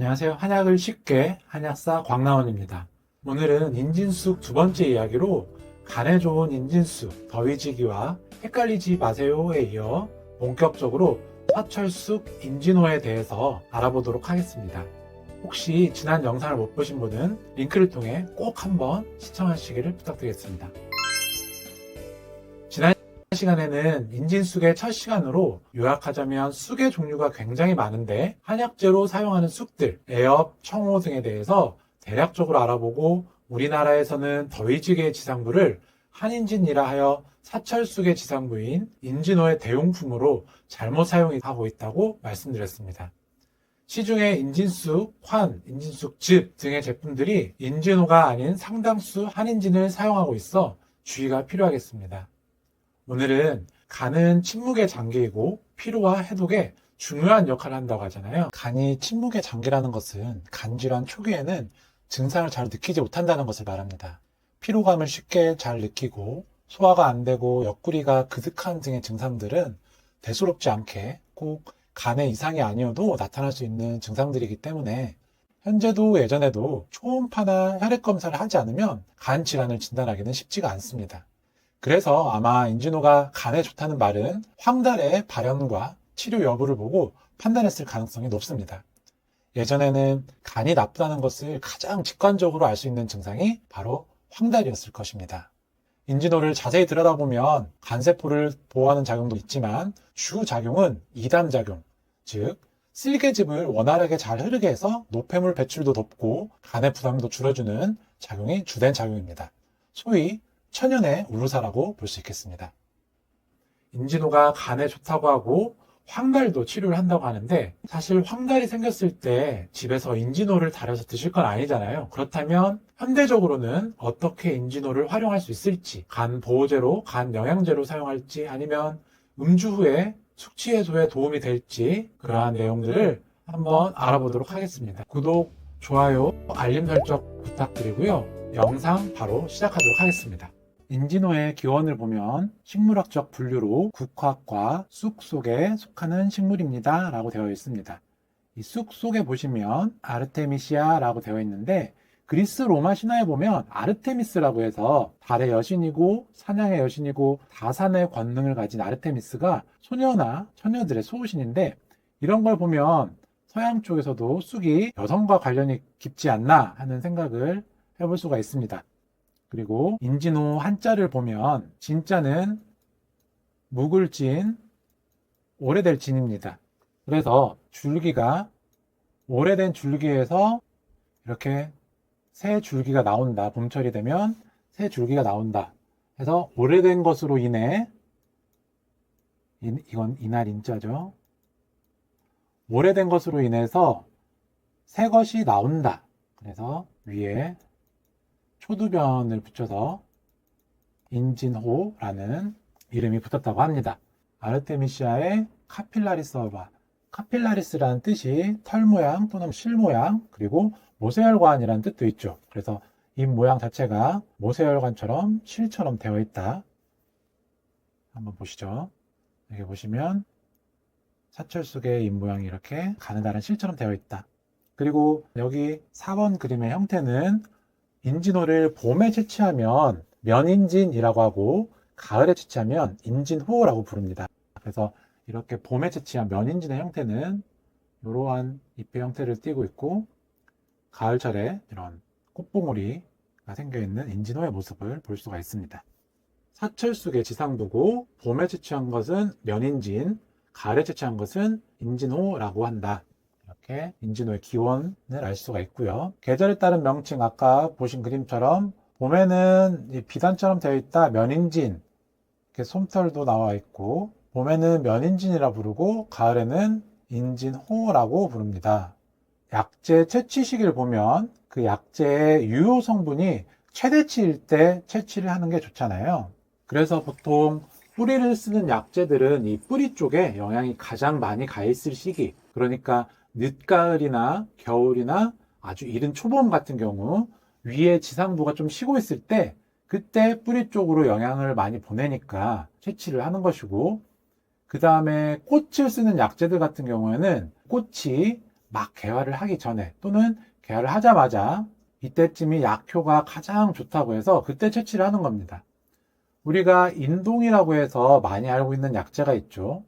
안녕하세요. 한약을 쉽게 한약사 광나원입니다. 오늘은 인진숙 두 번째 이야기로 간에 좋은 인진숙, 더위지기와 헷갈리지 마세요에 이어 본격적으로 사철숙 인진호에 대해서 알아보도록 하겠습니다. 혹시 지난 영상을 못 보신 분은 링크를 통해 꼭 한번 시청하시기를 부탁드리겠습니다. 지난 시간에는 인진숙의 첫 시간으로 요약하자면 쑥의 종류가 굉장히 많은데 한약재로 사용하는 쑥들, 애엽, 청호 등에 대해서 대략적으로 알아보고 우리나라에서는 더위지개의 지상부를 한인진이라 하여 사철쑥의 지상부인 인진호의 대용품으로 잘못 사용하고 있다고 말씀드렸습니다. 시중에 인진쑥, 환, 인진쑥즙 등의 제품들이 인진호가 아닌 상당수 한인진을 사용하고 있어 주의가 필요하겠습니다. 오늘은 간은 침묵의 장기이고 피로와 해독에 중요한 역할을 한다고 하잖아요. 간이 침묵의 장기라는 것은 간질환 초기에는 증상을 잘 느끼지 못한다는 것을 말합니다. 피로감을 쉽게 잘 느끼고 소화가 안 되고 옆구리가 그득한 등의 증상들은 대수롭지 않게 꼭 간의 이상이 아니어도 나타날 수 있는 증상들이기 때문에 현재도 예전에도 초음파나 혈액 검사를 하지 않으면 간 질환을 진단하기는 쉽지가 않습니다. 그래서 아마 인진호가 간에 좋다는 말은 황달의 발현과 치료 여부를 보고 판단했을 가능성이 높습니다. 예전에는 간이 나쁘다는 것을 가장 직관적으로 알 수 있는 증상이 바로 황달이었을 것입니다. 인진호를 자세히 들여다보면 간세포를 보호하는 작용도 있지만 주 작용은 이담작용, 즉 쓸개즙을 원활하게 잘 흐르게 해서 노폐물 배출도 돕고 간의 부담도 줄여주는 작용이 주된 작용입니다. 소위 천연의 우루사라고 볼 수 있겠습니다. 인진호가 간에 좋다고 하고 황달도 치료를 한다고 하는데 사실 황달이 생겼을 때 집에서 인진호를 달여서 드실 건 아니잖아요. 그렇다면 현대적으로는 어떻게 인진호를 활용할 수 있을지, 간 보호제로, 간 영양제로 사용할지 아니면 음주 후에 숙취 해소에 도움이 될지 그러한 내용들을 한번 알아보도록 하겠습니다. 구독, 좋아요, 알림 설정 부탁드리고요. 영상 바로 시작하도록 하겠습니다. 인진호의 기원을 보면 식물학적 분류로 국화과 쑥 속에 속하는 식물입니다 라고 되어 있습니다. 이 쑥 속에 보시면 아르테미시아 라고 되어 있는데 그리스 로마 신화에 보면 아르테미스라고 해서 달의 여신이고 사냥의 여신이고 다산의 권능을 가진 아르테미스가 소녀나 처녀들의 수호신인데 이런 걸 보면 서양 쪽에서도 쑥이 여성과 관련이 깊지 않나 하는 생각을 해볼 수가 있습니다. 그리고 인진호 한자를 보면 진자는 묵을 진, 오래될 진입니다. 그래서 줄기가 오래된 줄기에서 이렇게 새 줄기가 나온다. 봄철이 되면 새 줄기가 나온다. 해서 오래된 것으로 인해 이건 이날 인자죠. 오래된 것으로 인해서 새 것이 나온다. 그래서 위에 초두변을 붙여서 인진호라는 이름이 붙었다고 합니다. 아르테미시아의 카필라리스 어바, 카필라리스라는 뜻이 털 모양 또는 실 모양 그리고 모세혈관이라는 뜻도 있죠. 그래서 잎 모양 자체가 모세혈관처럼 실처럼 되어 있다. 한번 보시죠. 여기 보시면 사철쑥의 잎 모양이 이렇게 가느다란 실처럼 되어 있다. 그리고 여기 4번 그림의 형태는 인진호를 봄에 채취하면 면인진이라고 하고 가을에 채취하면 인진호라고 부릅니다. 그래서 이렇게 봄에 채취한 면인진의 형태는 이러한 잎의 형태를 띠고 있고 가을철에 이런 꽃봉오리가 생겨있는 인진호의 모습을 볼 수가 있습니다. 사철쑥의 지상부고 봄에 채취한 것은 면인진, 가을에 채취한 것은 인진호라고 한다. 이렇게 인진호의 기원을 알 수가 있고요. 계절에 따른 명칭 아까 보신 그림처럼 봄에는 비단처럼 되어 있다 면인진 이렇게 솜털도 나와 있고 봄에는 면인진이라 부르고 가을에는 인진호라고 부릅니다. 약재 채취 시기를 보면 그 약재의 유효 성분이 최대치일 때 채취를 하는 게 좋잖아요. 그래서 보통 뿌리를 쓰는 약재들은 이 뿌리 쪽에 영양이 가장 많이 가 있을 시기, 그러니까 늦가을이나 겨울이나 아주 이른 초봄 같은 경우 위에 지상부가 좀 쉬고 있을 때 그때 뿌리 쪽으로 영양을 많이 보내니까 채취를 하는 것이고 그 다음에 꽃을 쓰는 약재들 같은 경우에는 꽃이 막 개화를 하기 전에 또는 개화를 하자마자 이때쯤이 약효가 가장 좋다고 해서 그때 채취를 하는 겁니다. 우리가 인동이라고 해서 많이 알고 있는 약재가 있죠.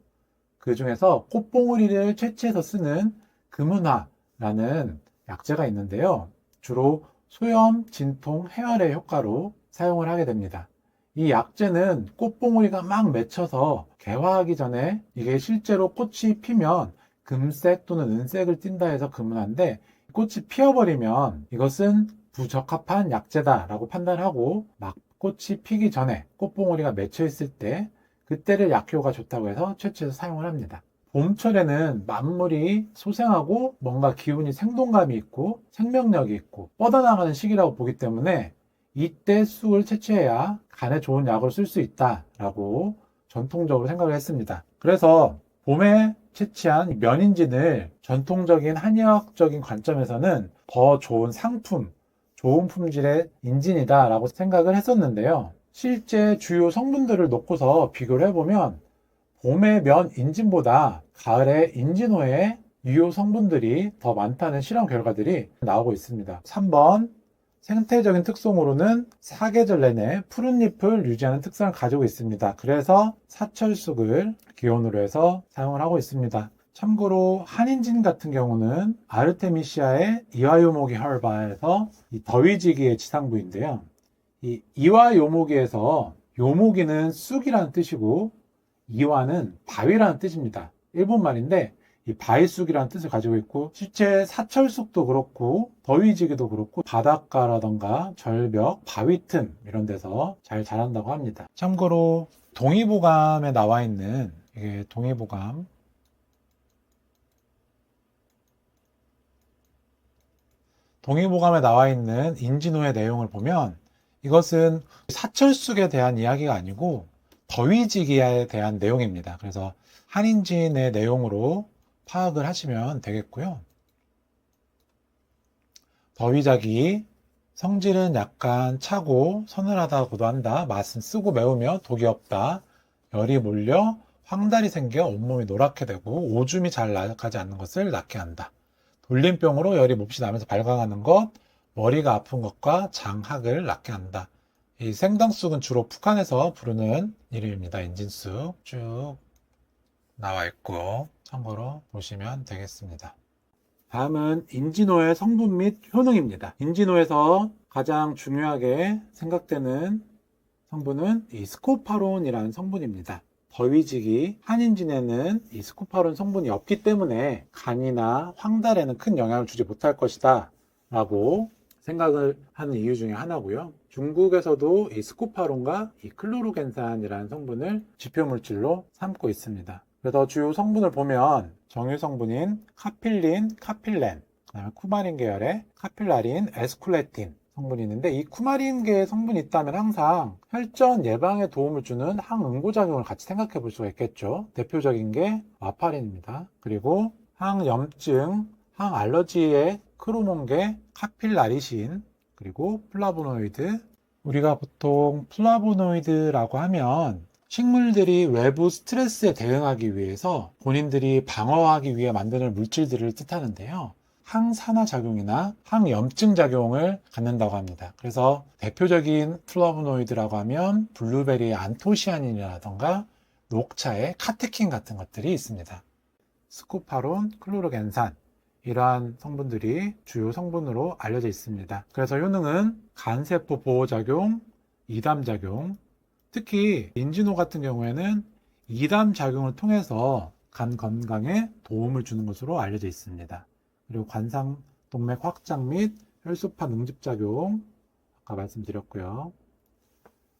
그 중에서 꽃봉오리를 채취해서 쓰는 금은화라는 약재가 있는데요. 주로 소염, 진통, 해열의 효과로 사용을 하게 됩니다. 이 약재는 꽃봉오리가 막 맺혀서 개화하기 전에 이게 실제로 꽃이 피면 금색 또는 은색을 띈다 해서 금은화인데 꽃이 피어버리면 이것은 부적합한 약재다라고 판단하고 막 꽃이 피기 전에 꽃봉오리가 맺혀 있을 때 그때를 약효가 좋다고 해서 채취해서 사용을 합니다. 봄철에는 만물이 소생하고 뭔가 기운이 생동감이 있고 생명력이 있고 뻗어나가는 시기라고 보기 때문에 이때 쑥을 채취해야 간에 좋은 약을 쓸 수 있다라고 전통적으로 생각을 했습니다. 그래서 봄에 채취한 면인진을 전통적인 한의학적인 관점에서는 더 좋은 상품, 좋은 품질의 인진이다 라고 생각을 했었는데요. 실제 주요 성분들을 놓고서 비교를 해보면 봄의 면 인진보다 가을의 인진호의 유효 성분들이 더 많다는 실험 결과들이 나오고 있습니다. 3번 생태적인 특성으로는 사계절 내내 푸른 잎을 유지하는 특성을 가지고 있습니다. 그래서 사철쑥을 기원으로 해서 사용을 하고 있습니다. 참고로 한인진 같은 경우는 아르테미시아의 이와요모기 헐바에서 이 더위지기의 지상부인데요. 이 이와요모기에서 요모기는 쑥이라는 뜻이고 이와는 바위라는 뜻입니다. 일본 말인데 이 바위쑥이라는 뜻을 가지고 있고 실제 사철쑥도 그렇고 더위지기도 그렇고 바닷가라던가 절벽, 바위 틈 이런 데서 잘 자란다고 합니다. 참고로 동의보감에 나와 있는 이게 동의보감에 나와 있는 인진호의 내용을 보면 이것은 사철쑥에 대한 이야기가 아니고 더위지기에 대한 내용입니다. 그래서 한인진의 내용으로 파악을 하시면 되겠고요. 더위작이 성질은 약간 차고 서늘하다고도 한다. 맛은 쓰고 매우며 독이 없다. 열이 몰려 황달이 생겨 온몸이 노랗게 되고 오줌이 잘 나가지 않는 것을 낫게 한다. 돌림병으로 열이 몹시 나면서 발광하는 것, 머리가 아픈 것과 장학을 낫게 한다. 이 생당쑥은 주로 북한에서 부르는 이름입니다. 인진쑥 쭉 나와 있고 참고로 보시면 되겠습니다. 다음은 인진호의 성분 및 효능입니다. 인진호에서 가장 중요하게 생각되는 성분은 이 스코파론이라는 성분입니다. 더위지기 한인진에는 이 스코파론 성분이 없기 때문에 간이나 황달에는 큰 영향을 주지 못할 것이다 라고 생각을 하는 이유 중에 하나고요. 중국에서도 이 스코파론과 이 클로로겐산이라는 성분을 지표물질로 삼고 있습니다. 그래서 주요 성분을 보면 정유 성분인 카필린, 카필렌, 그다음에 쿠마린 계열의 카필라린, 에스쿨레틴 성분이 있는데 이 쿠마린계의 성분이 있다면 항상 혈전 예방에 도움을 주는 항응고작용을 같이 생각해 볼 수가 있겠죠. 대표적인 게 와파린입니다. 그리고 항염증, 항알러지의 크로몬계 카필라리신, 그리고 플라보노이드. 우리가 보통 플라보노이드라고 하면 식물들이 외부 스트레스에 대응하기 위해서 본인들이 방어하기 위해 만드는 물질들을 뜻하는데요. 항산화 작용이나 항염증 작용을 갖는다고 합니다. 그래서 대표적인 플라보노이드라고 하면 블루베리의 안토시아닌이라던가 녹차의 카테킨 같은 것들이 있습니다. 스코파론, 클로로겐산 이러한 성분들이 주요 성분으로 알려져 있습니다. 그래서 효능은 간세포 보호작용, 이담작용, 특히 인진호 같은 경우에는 이담작용을 통해서 간 건강에 도움을 주는 것으로 알려져 있습니다. 그리고 관상동맥 확장 및 혈소판 응집작용 아까 말씀드렸고요.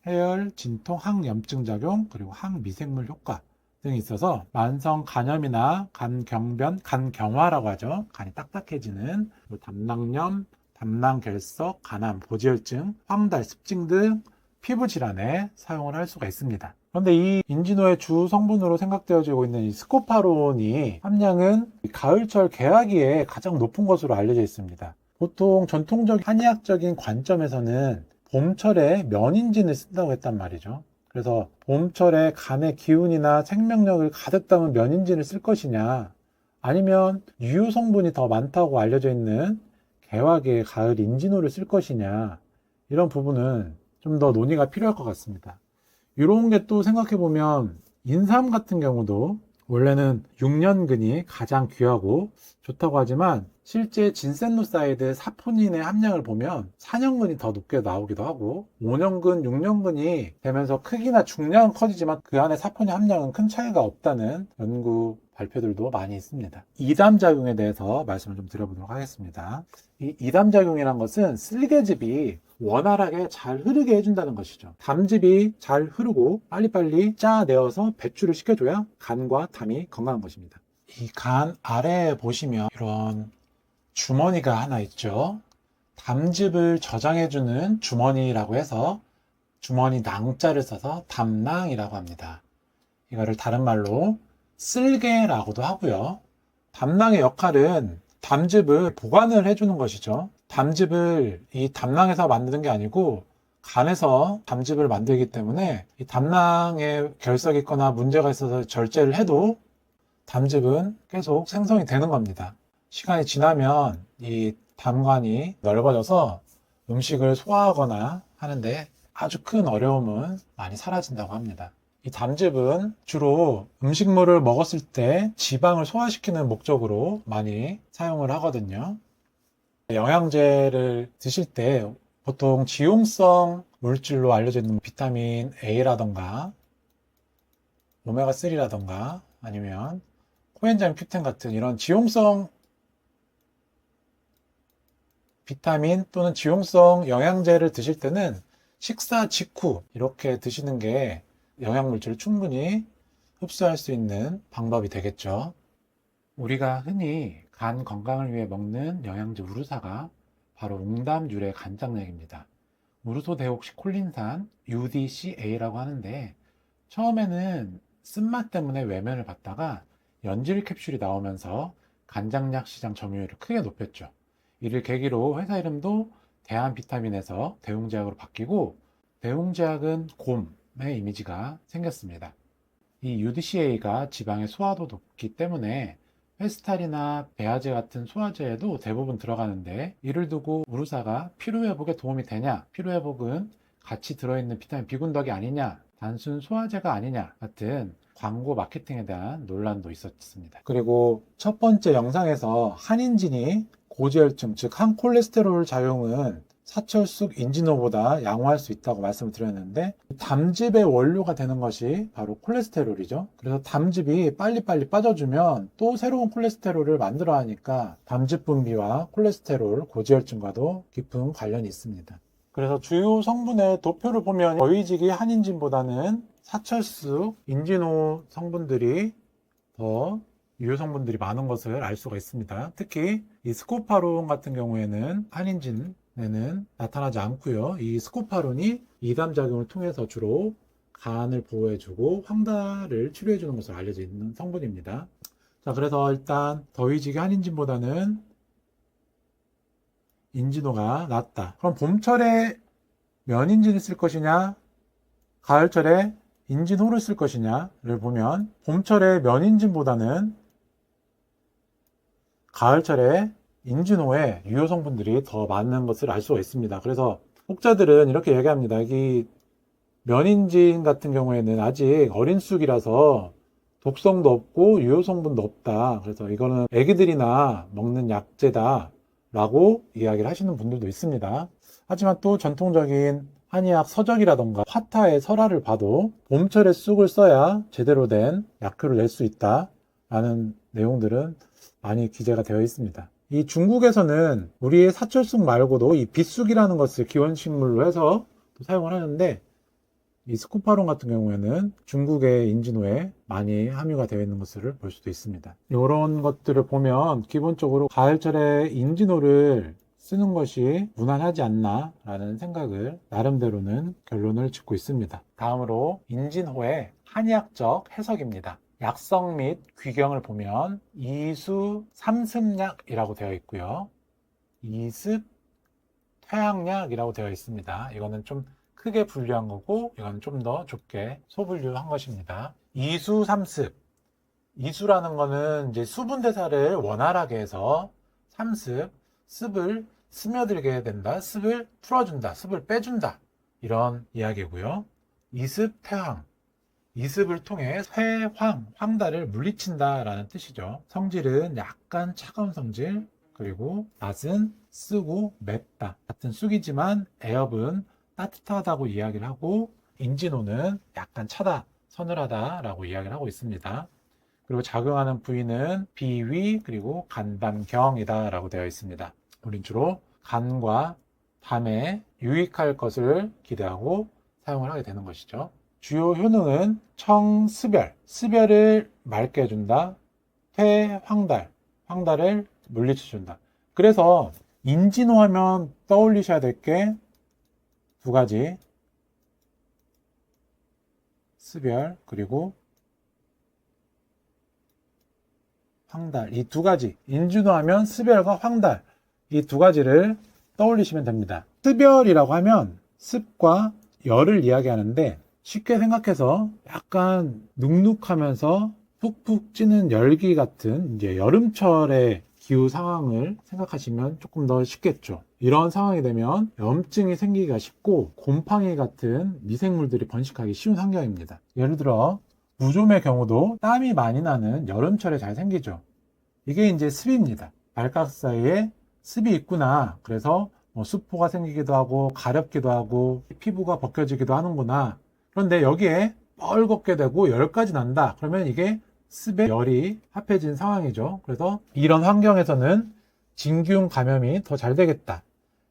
해열, 진통, 항염증 작용, 그리고 항미생물 효과 등이 있어서 만성 간염이나 간경변, 간경화라고 하죠. 간이 딱딱해지는 담낭염, 담낭결석, 간암, 고지혈증, 황달, 습징 등 피부 질환에 사용을 할 수가 있습니다. 그런데 이 인진호의 주 성분으로 생각되어지고 있는 이 스코파론이 함량은 가을철 개화기에 가장 높은 것으로 알려져 있습니다. 보통 전통적 한의학적인 관점에서는 봄철에 면인진을 쓴다고 했단 말이죠. 그래서 봄철에 간의 기운이나 생명력을 가득 담은 면인진을 쓸 것이냐, 아니면 유효 성분이 더 많다고 알려져 있는 개화계의 가을 인진호를 쓸 것이냐, 이런 부분은 좀 더 논의가 필요할 것 같습니다. 이런 게 또 생각해보면 인삼 같은 경우도 원래는 6년근이 가장 귀하고 좋다고 하지만 실제 진센노사이드 사포닌의 함량을 보면 4년근이 더 높게 나오기도 하고 5년근, 6년근이 되면서 크기나 중량은 커지지만 그 안에 사포닌 함량은 큰 차이가 없다는 연구 발표들도 많이 있습니다. 이담작용에 대해서 말씀을 좀 드려보도록 하겠습니다. 이 이담작용이란 것은 쓸개즙이 원활하게 잘 흐르게 해준다는 것이죠. 담즙이 잘 흐르고 빨리빨리 짜내어서 배출을 시켜줘야 간과 담이 건강한 것입니다. 이 간 아래에 보시면 이런 주머니가 하나 있죠. 담즙을 저장해주는 주머니라고 해서 주머니 낭자를 써서 담낭이라고 합니다. 이거를 다른 말로 쓸개라고도 하고요. 담낭의 역할은 담즙을 보관을 해주는 것이죠. 담즙을 이 담낭에서 만드는 게 아니고 간에서 담즙을 만들기 때문에 이 담낭에 결석이 있거나 문제가 있어서 절제를 해도 담즙은 계속 생성이 되는 겁니다. 시간이 지나면 이 담관이 넓어져서 음식을 소화하거나 하는데 아주 큰 어려움은 많이 사라진다고 합니다. 이 담즙은 주로 음식물을 먹었을 때 지방을 소화시키는 목적으로 많이 사용을 하거든요. 영양제를 드실 때 보통 지용성 물질로 알려져 있는 비타민 A라던가 오메가3라던가 아니면 코엔자임 큐텐 같은 이런 지용성 비타민 또는 지용성 영양제를 드실 때는 식사 직후 이렇게 드시는 게 영양물질을 충분히 흡수할 수 있는 방법이 되겠죠. 우리가 흔히 간 건강을 위해 먹는 영양제 우르사가 바로 웅담유래 간장약입니다. 우르소데옥시콜린산 UDCA라고 하는데 처음에는 쓴맛 때문에 외면을 받다가 연질 캡슐이 나오면서 간장약 시장 점유율을 크게 높였죠. 이를 계기로 회사 이름도 대한비타민에서 대웅제약으로 바뀌고 대웅제약은 곰의 이미지가 생겼습니다. 이 UDCA가 지방의 소화도 높기 때문에 페스탈이나 배아제 같은 소화제에도 대부분 들어가는데 이를 두고 우르사가 피로회복에 도움이 되냐, 피로회복은 같이 들어있는 비타민 B군덕이 아니냐, 단순 소화제가 아니냐 같은 광고 마케팅에 대한 논란도 있었습니다. 그리고 첫 번째 영상에서 한인진이 고지혈증, 즉 항콜레스테롤 작용은 사철쑥 인지노보다 양호할 수 있다고 말씀을 드렸는데 담즙의 원료가 되는 것이 바로 콜레스테롤이죠. 그래서 담즙이 빨리빨리 빠져주면 또 새로운 콜레스테롤을 만들어 하니까 담즙 분비와 콜레스테롤, 고지혈증과도 깊은 관련이 있습니다. 그래서 주요 성분의 도표를 보면 거의지기 한인진보다는 사철쑥, 인지노 성분들이 더 유효 성분들이 많은 것을 알 수가 있습니다. 특히 이 스코파론 같은 경우에는 한인진에는 나타나지 않고요. 이 스코파론이 이담작용을 통해서 주로 간을 보호해주고 황달을 치료해주는 것으로 알려져 있는 성분입니다. 자, 그래서 일단 더위지기 한인진보다는 인지노가 낫다. 그럼 봄철에 면인진을 쓸 것이냐, 가을철에 인진호를 쓸 것이냐를 보면 봄철에 면인진보다는 가을철에 인진호에 유효 성분들이 더 많은 것을 알 수가 있습니다. 그래서 혹자들은 이렇게 얘기합니다. 이 면인진 같은 경우에는 아직 어린 쑥이라서 독성도 없고 유효 성분도 없다. 그래서 이거는 애기들이나 먹는 약재다 라고 이야기를 하시는 분들도 있습니다. 하지만 또 전통적인 한의학 서적이라던가 화타의 설화를 봐도 봄철에 쑥을 써야 제대로 된 약효를 낼 수 있다 라는 내용들은 많이 기재가 되어 있습니다. 이 중국에서는 우리의 사철쑥 말고도 이 빛쑥이라는 것을 기원식물로 해서 사용을 하는데 이 스코파론 같은 경우에는 중국의 인진호에 많이 함유가 되어 있는 것을 볼 수도 있습니다. 이런 것들을 보면 기본적으로 가을철에 인진호를 쓰는 것이 무난하지 않나 라는 생각을 나름대로는 결론을 짓고 있습니다. 다음으로 인진호의 한의학적 해석입니다. 약성 및 귀경을 보면 이수 삼습약이라고 되어 있고요. 이습 퇴학약이라고 되어 있습니다. 이거는 좀 크게 분류한 거고 이건 좀 더 좁게 소분류한 것입니다. 이수 삼습, 이수라는 거는 이제 수분 대사를 원활하게 해서 삼습, 습을 스며들게 해야 된다. 습을 풀어준다. 습을 빼준다. 이런 이야기고요. 이습, 태황. 이습을 통해 회황, 황달을 물리친다 라는 뜻이죠. 성질은 약간 차가운 성질, 그리고 맛은 쓰고 맵다. 같은 쑥이지만 애엽은 따뜻하다고 이야기를 하고, 인진호는 약간 차다, 서늘하다 라고 이야기를 하고 있습니다. 그리고 작용하는 부위는 비위, 그리고 간담경이다 라고 되어 있습니다. 우린 주로 간과 담에 유익할 것을 기대하고 사용을 하게 되는 것이죠. 주요 효능은 청습열, 습열을 맑게 해준다. 퇴황달, 황달을 물리쳐준다. 그래서 인진호 하면 떠올리셔야 될 게 두 가지. 습열, 그리고 황달. 이 두 가지. 인진호 하면 습열과 황달. 이 두 가지를 떠올리시면 됩니다. 습열이라고 하면 습과 열을 이야기하는데, 쉽게 생각해서 약간 눅눅하면서 푹푹 찌는 열기 같은 이제 여름철의 기후 상황을 생각하시면 조금 더 쉽겠죠. 이런 상황이 되면 염증이 생기기가 쉽고 곰팡이 같은 미생물들이 번식하기 쉬운 환경입니다. 예를 들어 무좀의 경우도 땀이 많이 나는 여름철에 잘 생기죠. 이게 이제 습입니다. 발가락 사이에 습이 있구나. 그래서 수포가 생기기도 하고 가렵기도 하고 피부가 벗겨지기도 하는구나. 그런데 여기에 뻘겋게 되고 열까지 난다. 그러면 이게 습에 열이 합해진 상황이죠. 그래서 이런 환경에서는 진균 감염이 더 잘 되겠다.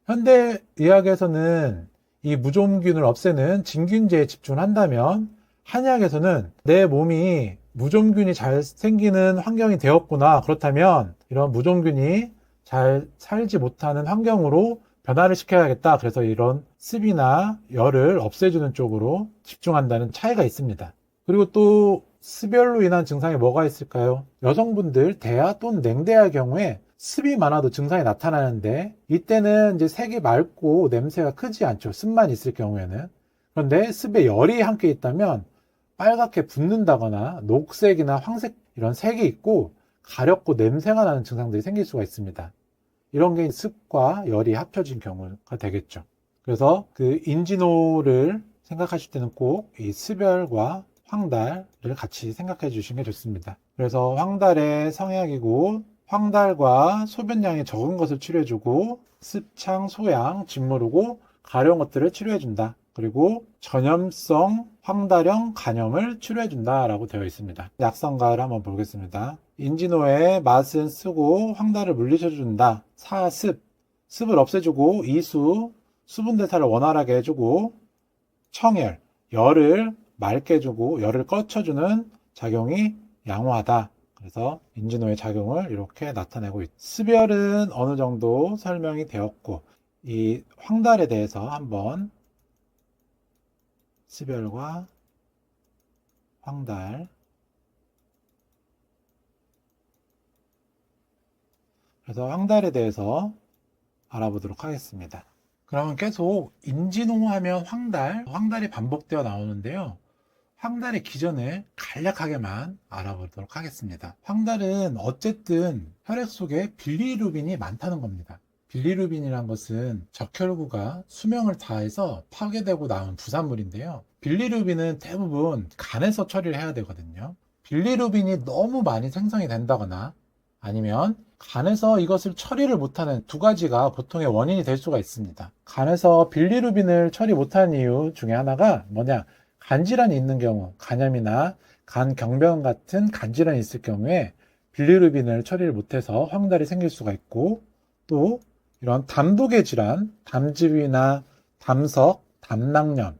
현대 의학에서는 이 무좀균을 없애는 진균제에 집중한다면, 한의학에서는 내 몸이 무좀균이 잘 생기는 환경이 되었구나. 그렇다면 이런 무좀균이 잘 살지 못하는 환경으로 변화를 시켜야겠다. 그래서 이런 습이나 열을 없애주는 쪽으로 집중한다는 차이가 있습니다. 그리고 또 습열로 인한 증상이 뭐가 있을까요? 여성분들 대하 또는 냉대할 경우에 습이 많아도 증상이 나타나는데, 이때는 이제 색이 맑고 냄새가 크지 않죠. 습만 있을 경우에는. 그런데 습에 열이 함께 있다면 빨갛게 붓는다거나 녹색이나 황색 이런 색이 있고 가렵고 냄새가 나는 증상들이 생길 수가 있습니다. 이런 게 습과 열이 합쳐진 경우가 되겠죠. 그래서 그 인진호를 생각하실 때는 꼭 이 습열과 황달을 같이 생각해 주시는 게 좋습니다. 그래서 황달의 성약이고, 황달과 소변량이 적은 것을 치료해주고, 습창, 소양, 짓무르고 가려운 것들을 치료해준다. 그리고 전염성 황달형 간염을 치료해준다 라고 되어 있습니다. 약성가를 한번 보겠습니다. 인진호의 맛은 쓰고 황달을 물리쳐준다. 사습, 습을 없애주고, 이수, 수분 대사를 원활하게 해주고, 청열, 열을 맑게 해주고 열을 꺼쳐주는 작용이 양호하다. 그래서 인진호의 작용을 이렇게 나타내고 있다. 습열은 어느 정도 설명이 되었고, 이 황달에 대해서 한번 습열과 황달, 그래서 황달에 대해서 알아보도록 하겠습니다. 그러면 계속 인진호 하면 황달, 황달이 반복되어 나오는데요. 황달의 기전을 간략하게만 알아보도록 하겠습니다. 황달은 어쨌든 혈액 속에 빌리루빈이 많다는 겁니다. 빌리루빈이란 것은 적혈구가 수명을 다해서 파괴되고 나온 부산물인데요. 빌리루빈은 대부분 간에서 처리를 해야 되거든요. 빌리루빈이 너무 많이 생성이 된다거나 아니면 간에서 이것을 처리를 못하는 두 가지가 보통의 원인이 될 수가 있습니다. 간에서 빌리루빈을 처리 못하는 이유 중에 하나가 뭐냐? 간질환이 있는 경우, 간염이나 간경변 같은 간질환이 있을 경우에 빌리루빈을 처리를 못해서 황달이 생길 수가 있고, 또 이런 담독의 질환, 담즙이나 담석, 담낭염,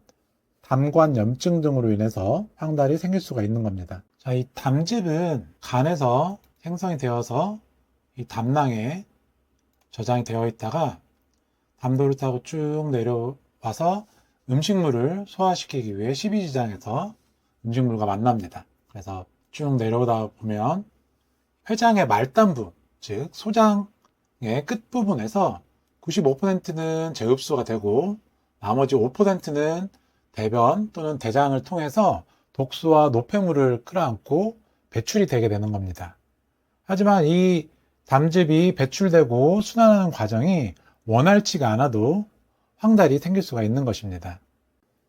담관염증 등으로 인해서 황달이 생길 수가 있는 겁니다. 자, 이 담즙은 간에서 생성이 되어서 이 담낭에 저장이 되어 있다가 담도를 타고 쭉 내려와서 음식물을 소화시키기 위해 십이지장에서 음식물과 만납니다. 그래서 쭉 내려오다 보면 회장의 말단부, 즉 소장의 끝부분에서 95%는 재흡수가 되고 나머지 5%는 대변 또는 대장을 통해서 독소와 노폐물을 끌어안고 배출이 되게 되는 겁니다. 하지만 이 담즙이 배출되고 순환하는 과정이 원활치가 않아도 황달이 생길 수가 있는 것입니다.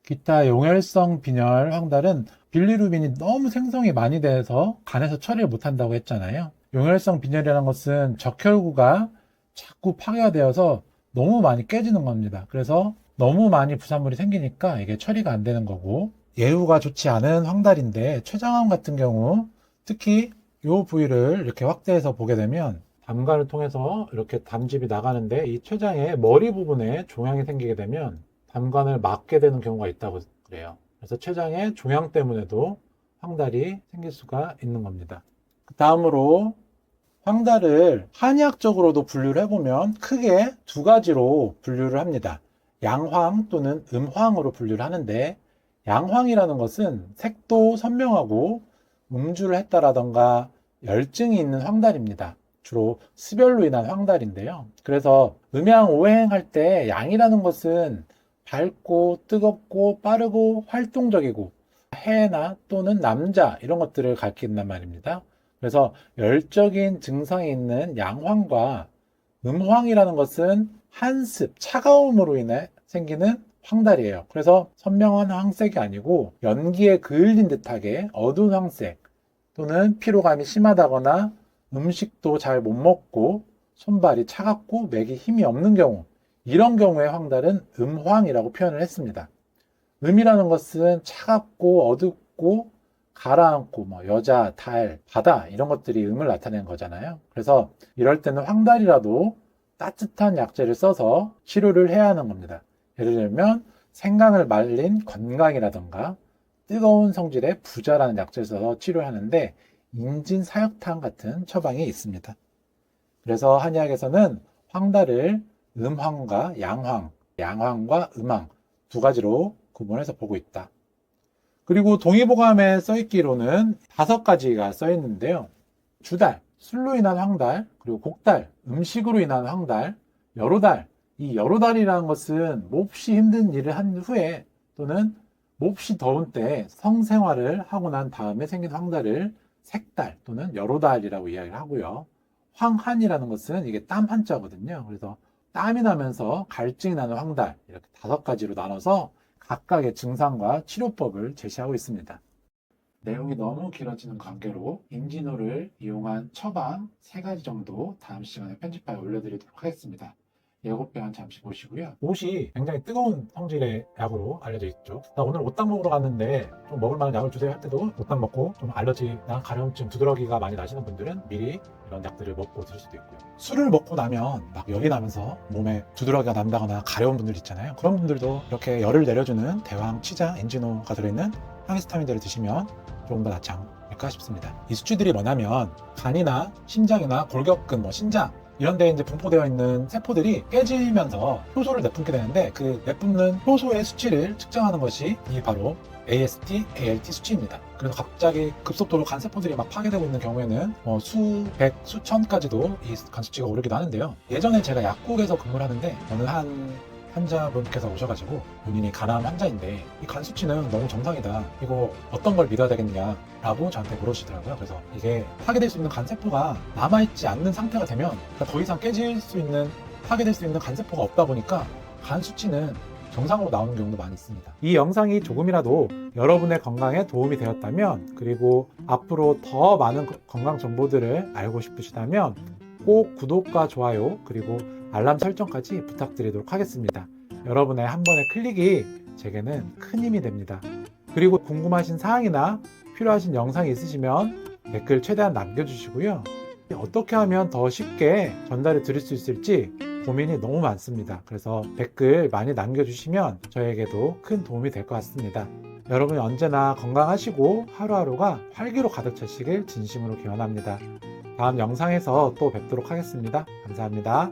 기타 용혈성 빈혈 황달은 빌리루빈이 너무 생성이 많이 돼서 간에서 처리를 못한다고 했잖아요. 용혈성 빈혈이라는 것은 적혈구가 자꾸 파괴가 되어서 너무 많이 깨지는 겁니다. 그래서 너무 많이 부산물이 생기니까 이게 처리가 안 되는 거고, 예후가 좋지 않은 황달인데 췌장암 같은 경우 특히 이 부위를 이렇게 확대해서 보게 되면 담관을 통해서 이렇게 담즙이 나가는데 이 췌장의 머리 부분에 종양이 생기게 되면 담관을 막게 되는 경우가 있다고 그래요. 그래서 췌장의 종양 때문에도 황달이 생길 수가 있는 겁니다. 그 다음으로 황달을 한의학적으로도 분류를 해보면 크게 두 가지로 분류를 합니다. 양황 또는 음황으로 분류를 하는데, 양황이라는 것은 색도 선명하고 음주를 했다라던가 열증이 있는 황달입니다. 주로 습열로 인한 황달인데요. 그래서 음양오행할 때 양이라는 것은 밝고 뜨겁고 빠르고 활동적이고 해나 또는 남자 이런 것들을 가리킨단 말입니다. 그래서 열적인 증상이 있는 양황과 음황이라는 것은 한습, 차가움으로 인해 생기는 황달이에요. 그래서 선명한 황색이 아니고 연기에 그을린 듯하게 어두운 황색, 또는 피로감이 심하다거나 음식도 잘 못 먹고 손발이 차갑고 맥이 힘이 없는 경우, 이런 경우에 황달은 음황이라고 표현을 했습니다. 음이라는 것은 차갑고 어둡고 가라앉고 여자, 달, 바다 이런 것들이 음을 나타내는 거잖아요. 그래서 이럴 때는 황달이라도 따뜻한 약재를 써서 치료를 해야 하는 겁니다. 예를 들면 생강을 말린 건강이라던가 뜨거운 성질의 부자라는 약재를 써서 치료를 하는데 인진사역탕 같은 처방이 있습니다. 그래서 한의학에서는 황달을 음황과 양황, 양황과 음황 두 가지로 구분해서 보고 있다. 그리고 동의보감에 써있기로는 5가지가 써있는데요. 주달, 술로 인한 황달, 그리고 곡달, 음식으로 인한 황달, 여로달. 이 여로달이라는 것은 몹시 힘든 일을 한 후에 또는 몹시 더운 때 성생활을 하고 난 다음에 생긴 황달을 색달 또는 여로달이라고 이야기를 하고요. 황한이라는 것은 이게 땀 한자거든요. 그래서 땀이 나면서 갈증이 나는 황달, 이렇게 5가지로 나눠서 각각의 증상과 치료법을 제시하고 있습니다. 내용이 너무 길어지는 관계로 인지노를 이용한 처방 3가지 정도 다음 시간에 편집하여 올려드리도록 하겠습니다. 예고편 잠시 보시고요. 옷이 굉장히 뜨거운 성질의 약으로 알려져 있죠. 나 오늘 옷당 먹으러 갔는데 좀 먹을 만한 약을 주세요 할 때도 옷당 먹고 좀 알러지나 가려움증, 두드러기가 많이 나시는 분들은 미리 이런 약들을 먹고 드실 수도 있고요. 술을 먹고 나면 막 열이 나면서 몸에 두드러기가 난다거나 가려운 분들 있잖아요. 그런 분들도 이렇게 열을 내려주는 대왕, 치자, 인지노가 들어있는 항히스타민제를 드시면 조금 더 낫지 않을까 싶습니다. 이 수치들이 뭐냐면 간이나 심장이나 골격근, 신장 이런 데 이제 분포되어 있는 세포들이 깨지면서 효소를 내뿜게 되는데, 그 내뿜는 효소의 수치를 측정하는 것이 이 바로 AST, ALT 수치입니다. 그래서 갑자기 급속도로 간 세포들이 막 파괴되고 있는 경우에는 수백, 수천까지도 이 간 수치가 오르기도 하는데요. 예전에 제가 약국에서 근무를 하는데 어느 한 환자분께서 오셔가지고 본인이 간암 환자인데 이 간 수치는 너무 정상이다, 이거 어떤 걸 믿어야 되겠냐 라고 저한테 물으시더라고요. 그래서 이게 파괴될 수 있는 간세포가 남아있지 않는 상태가 되면, 그러니까 더 이상 깨질 수 있는, 파괴될 수 있는 간세포가 없다 보니까 간 수치는 정상으로 나오는 경우도 많이 있습니다. 이 영상이 조금이라도 여러분의 건강에 도움이 되었다면, 그리고 앞으로 더 많은 건강 정보들을 알고 싶으시다면 꼭 구독과 좋아요 그리고 알람 설정까지 부탁드리도록 하겠습니다. 여러분의 한 번의 클릭이 제게는 큰 힘이 됩니다. 그리고 궁금하신 사항이나 필요하신 영상이 있으시면 댓글 최대한 남겨주시고요. 어떻게 하면 더 쉽게 전달해 드릴 수 있을지 고민이 너무 많습니다. 그래서 댓글 많이 남겨주시면 저에게도 큰 도움이 될 것 같습니다. 여러분이 언제나 건강하시고 하루하루가 활기로 가득 차시길 진심으로 기원합니다. 다음 영상에서 또 뵙도록 하겠습니다. 감사합니다.